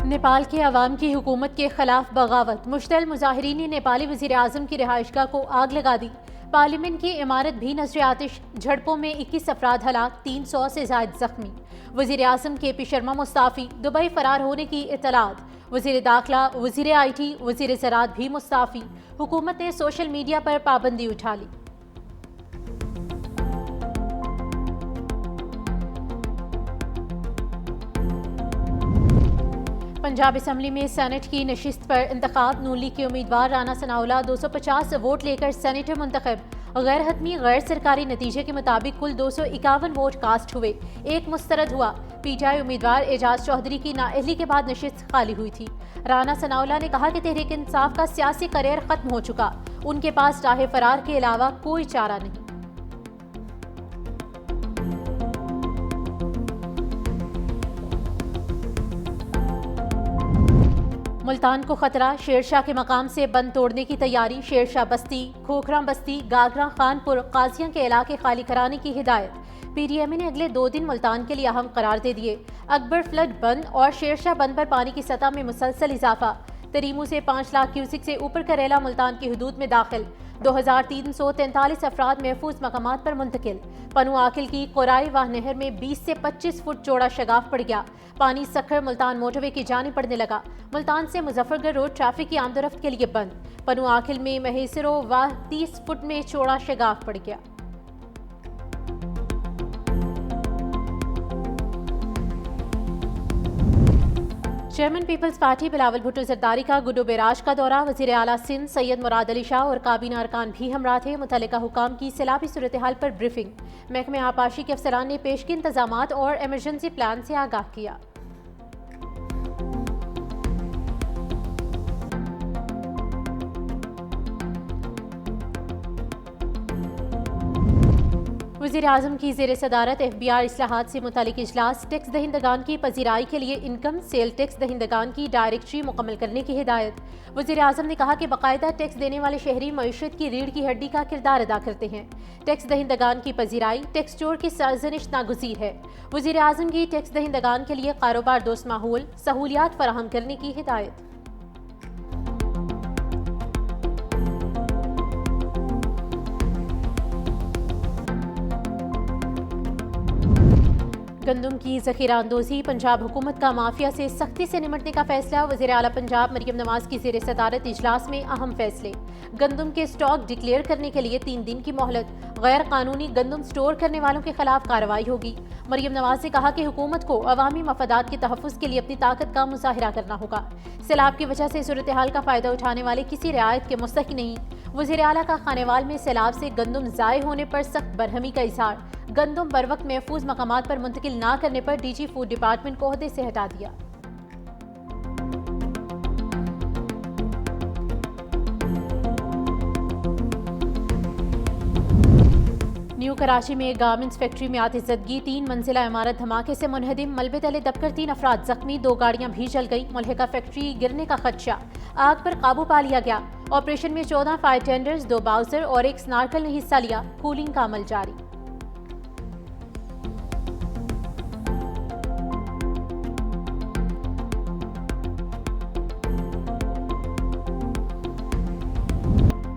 नेपाल के अवाम की हुकूमत के खिलाफ बगावत। मुश्तल मुजाहिरीन ने नेपाली वज़ीर आज़म की रिहाइशगाह को आग लगा दी। पार्लियामेंट की इमारत भी नजर आतिश। झड़पों में 21 अफराद हलाक, 300 से ज़ायद जख्मी। वज़ीर आज़म KP शर्मा मुस्ताफ़ी, दुबई फरार होने की इत्तलात। वज़ीर दाखिला, वज़ीर IT, वज़ीर ज़राअत भी मुस्ताफ़ी। हुकूमत ने सोशल मीडिया पर पाबंदी उठा ली। पंजाब असम्बली में सेनेट की नशिस्त पर इंतखाब। नून लीग के उम्मीदवार राना सनाउल्लाह 250 वोट लेकर सेनेटर मुंतखब। गैर हतमी गैर सरकारी नतीजे के मुताबिक कुल 251 वोट कास्ट हुए, एक मुस्तरद हुआ। PTI उम्मीदवार एजाज चौधरी की नाअहली के बाद नशिस्त खाली हुई थी। राना सनाउल्लाह ने कहा कि तहरीक इंसाफ का सियासी करियर खत्म हो चुका, उनके पास राह फरार के अलावा कोई चारा नहीं। मुल्तान को खतरा, शेरशाह के मकाम से बंद तोड़ने की तैयारी। शेरशाह बस्ती, खोखरा बस्ती, गागरा, खानपुर, काजियां के इलाके खाली कराने की हिदायत। PDMA ने अगले 2 दिन मुल्तान के लिए अहम करार दे दिए। अकबर फ्लड बंद और शेरशाह बंद पर पानी की सतह में मुसलसल इजाफा। तरीमू से 5 लाख क्यूसिक से ऊपर करेला मुल्तान की हदूद में दाखिल। 2343 अफराद महफूज मकामात पर मुंतकिल। पनु आखिल की कोराई वाह नहर में 20 से 25 फुट चौड़ा शगाफ पड़ गया। पानी सखर मुल्तान मोटरवे की जाने पड़ने लगा। मुल्तान से मुजफ्फरगढ़ रोड ट्रैफिक की आमदोरफ्त के लिए बंद। पनु आखिल में महेसरो वाह 30 फुट में चौड़ा शगाफ पड़ गया। Chairman Peoples Party Bilawal Bhutto Zardari का गुड्डो बैराज का दौरा। वज़ीर आला सिंध सैयद मुराद अली शाह और काबीना अरकान भी हमरा थे। मुतल्लिका हुकाम की सैलाबी सूरत हाल पर ब्रीफिंग। महकमे आबपाशी के अफसरान ने पेशगी इंतजामात और एमरजेंसी प्लान से आगाह किया। वज़ीर आज़म की ज़ेर सदारत FBR इस्लाहात से मुतालिक इजलास। टैक्स दहिंदगान की पजीराई के लिए इनकम सेल टैक्स दहिंदगान की डायरेक्टरी मुकम्मल करने की हिदायत। वज़ीर आज़म ने कहा कि बाकायदा टैक्स देने वाले शहरी मईशत की रीढ़ की हड्डी का किरदार अदा करते हैं। टैक्स दहिंदगान की पजीराई टैक्स चोर की सरजनिश नागुज़ीर है। वज़ीर आज़म की टैक्स दहिंदगान के लिए कारोबार दोस्त माहौल सहूलियात फराहम करने की हिदायत। गंदम की ज़ख़ीरा अंदोज़ी। पंजाब हुकूमत का माफिया से सख्ती से निमटने का फैसला। वज़ीर आला पंजाब मरियम नवाज की ज़ेर सदारत इजलास में अहम फैसले। गंदम के स्टॉक डिक्लेयर करने के लिए 3 दिन की मोहलत। गैर कानूनी गंदम स्टोर करने वालों के खिलाफ कार्रवाई होगी। मरियम नवाज ने कहा कि हुकूमत को अवामी मफादात के तहफ़्फ़ुज़ के लिए अपनी ताकत का मुज़ाहिरा करना होगा। सैलाब की वजह से सूरत हाल का फ़ायदा उठाने वाले किसी रियायत के मुस्तहिक़ नहीं। वज़ीर आला का खानेवाल में सैलाब से गंदम ज़ाये होने पर सख्त बरहमी का इज़हार। गंदम बर वक्त महफूज मकामात पर मुंतकिल ना करने पर DG फूड डिपार्टमेंट को ओहदे से हटा दिया। न्यू कराची में गारमेंट्स फैक्ट्री में आतिशज़दगी। 3 मंजिला इमारत धमाके से मुनहदिम। मलबे तले दबकर 3 अफराद जख्मी। 2 गाड़ियां भी जल गई। मुल्हिका फैक्ट्री गिरने का खदशा। आग पर काबू पा लिया गया। ऑपरेशन में 14 फायर टेंडर्स, 2 बाउजर और 1 स्नार्कल ने हिस्सा लिया। कूलिंग का अमल जारी।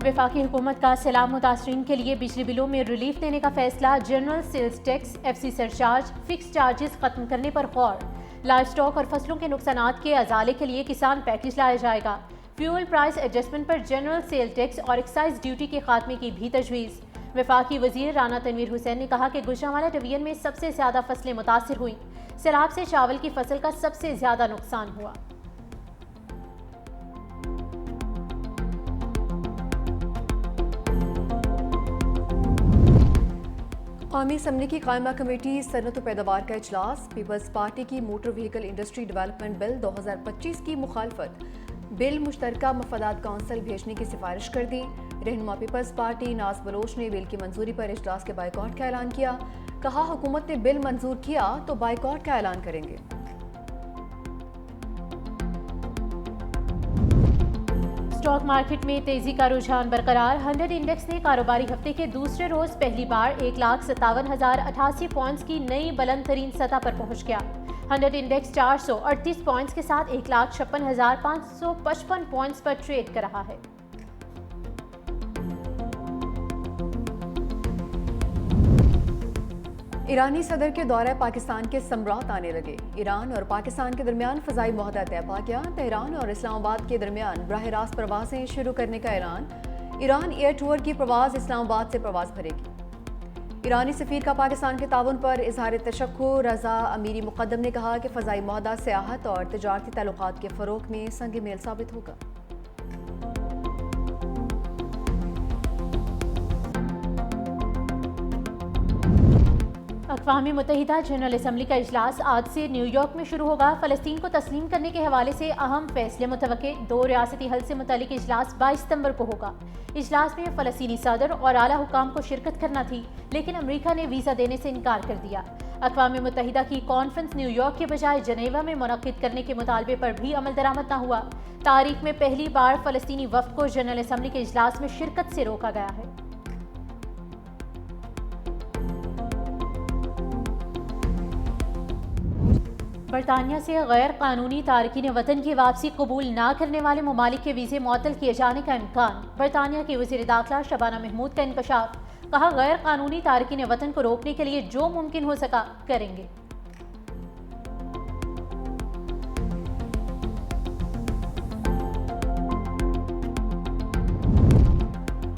वफाकी हुकूमत का सैलाब मुतासरीन के लिए बिजली बिलों में रिलीफ देने का फैसला। General sales tax, FC surcharge, fix charges खत्म करने पर गौर। लाइव स्टॉक और फसलों के नुकसानात के अजाले के लिए किसान पैकेज लाया जाएगा। फ्यूल प्राइस एडजस्टमेंट पर जनरल सेल टैक्स और एक्साइज ड्यूटी के खात्मे की भी तजवीज़। वफाकी वजीर राना तनवीर हुसैन ने कहा कि गुजरांवाला डिवीजन में सबसे ज्यादा फसलें मुतासिर हुई। सैलाब से चावल की फसल का सबसे ज्यादा नुकसान हुआ। कौमी असम्बली की कायमा कमेटी सनत व पैदावार का इजलास। पीपल्स पार्टी की motor vehicle industry development bill 2025 की मुखालफत। बिल मुश्तरका मफादात कौंसिल भेजने की सिफारिश कर दी। रहनुमा पीपल्स पार्टी नाज बलोच ने बिल की मंजूरी पर इजलास के बाइकॉट का ऐलान किया। कहा हुकूमत ने बिल मंजूर किया तो बाइकॉट का ऐलान करेंगे। स्टॉक मार्केट में तेजी का रुझान बरकरार। 100 इंडेक्स ने कारोबारी हफ्ते के दूसरे रोज पहली बार 1,57,088 पॉइंट्स की नई बुलंद तरीन सतह पर पहुंच गया। 100 इंडेक्स 438 पॉइंट्स के साथ 1,56,555 पॉइंट्स पर ट्रेड कर रहा है। ईरानी सदर के दौरे पाकिस्तान के सम्राट आने लगे। ईरान और पाकिस्तान के दरमियान फ़ज़ाई मुआहदा तय पा गया। तेहरान और इस्लामाबाद के दरमियान बराह रास्त परवाज़ें शुरू करने का ऐलान। ईरान एयर टूर की प्रवाज़ इस्लामाबाद से प्रवाज़ भरेगी। ईरानी सफ़ीर का पाकिस्तान के ताउन पर इजहार तशक्कुर। रज़ा अमीरी मुक़द्दम ने कहा कि फ़ज़ाई मुआहदा सियाहत और तिजारती ताल्लुकात के फ़रोग़ में संग मेल साबित होगा। अक़वाम मुत्तहिदा जनरल असम्बली का इजलास आज से न्यूयॉर्क में शुरू होगा। फ़लस्तीन को तस्लीम करने के हवाले से अहम फैसले मुतवक्के। 2 रियासती हल से मुतल्लिक इजलास 22 सितंबर को होगा। इजलास में फ़लस्तीनी सदर और आला हुकाम को शिरकत करना थी, लेकिन अमरीका ने वीज़ा देने से इनकार कर दिया। अक़वाम मुत्तहिदा की कॉन्फ्रेंस न्यूयॉर्क के बजाय जनेवा में मुनक़्क़िद करने के मुतालबे पर भी अमल दरामद न हुआ। तारीख में पहली बार फ़लस्तीनी वफ़द को जनरल असम्बली के इजलास में शिरकत से रोका गया है। बरतानिया से गैर कानूनी तारकीन वतन की वापसी कबूल न करने वाले ममालिक के वीज़े मुअत्तल किए जाने का इम्कान। बरतानिया की वज़ीर दाखिला शबाना महमूद का इंकशाफ। कहा, गैर कानूनी तारकीन वतन को रोकने के लिए जो मुमकिन हो सका करेंगे।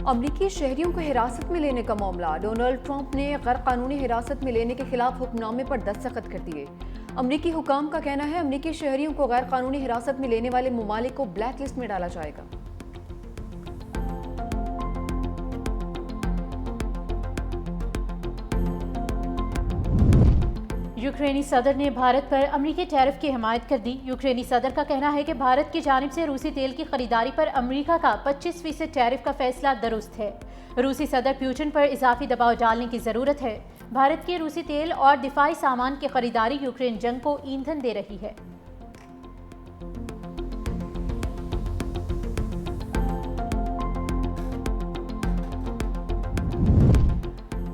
अमरीकी शहरियों को हिरासत में लेने का मामला। डोनाल्ड ट्रंप ने गैर कानूनी हिरासत में लेने के खिलाफ हुक्मनामे पर दस्तखत कर दिए। अमरीकी हुकाम का कहना है अमरीकी शहरियों को गैर कानूनी हिरासत में लेने वाले ममालिक को ब्लैक लिस्ट में डाला जाएगा। यूक्रेनी सदर ने भारत पर अमरीकी टैरिफ की हिमायत कर दी। यूक्रेनी सदर का कहना है कि भारत की जानिब से रूसी तेल की खरीदारी पर अमरीका का 25% टैरिफ का फैसला दुरुस्त है। रूसी सदर पुतिन पर इजाफी दबाव डालने की ज़रूरत है। भारत के रूसी तेल और दिफाई सामान की खरीदारी यूक्रेन जंग को ईंधन दे रही है।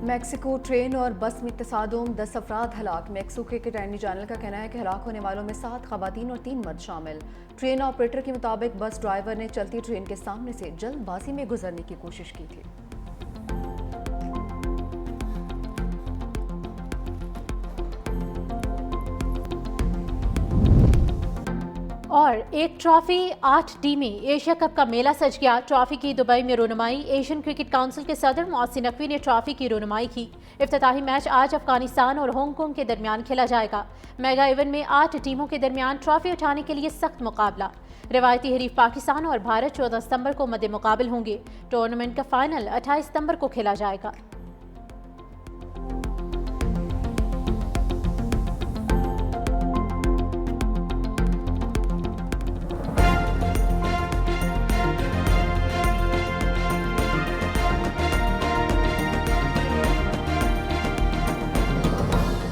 मैक्सिको ट्रेन और बस में तसादुम 10 अफराद हलाक। मैक्सिको के अटॉर्नी जनरल का कहना है कि हलाक होने वालों में 7 खवातीन और 3 मर्द शामिल। ट्रेन ऑपरेटर के मुताबिक बस ड्राइवर ने चलती ट्रेन के सामने से जल्दबाजी में गुजरने की कोशिश की थी। और एक ट्रॉफी 8 टीमें एशिया कप का मेला सज गया। ट्रॉफी की दुबई में रोनुमाई। एशियन क्रिकेट काउंसिल के सदर मोहसिन नकवी ने ट्रॉफी की रोनुमाई की। इफ्तिताही मैच आज अफगानिस्तान और हांगकांग के दरमियान खेला जाएगा। मेगा इवेंट में 8 टीमों के दरमियान ट्रॉफी उठाने के लिए सख्त मुकाबला। रिवायती हरीफ पाकिस्तान और भारत 14 सितंबर को मद्दे मुकाबिल होंगे। टूर्नामेंट का फाइनल 28 सितंबर को खेला जाएगा।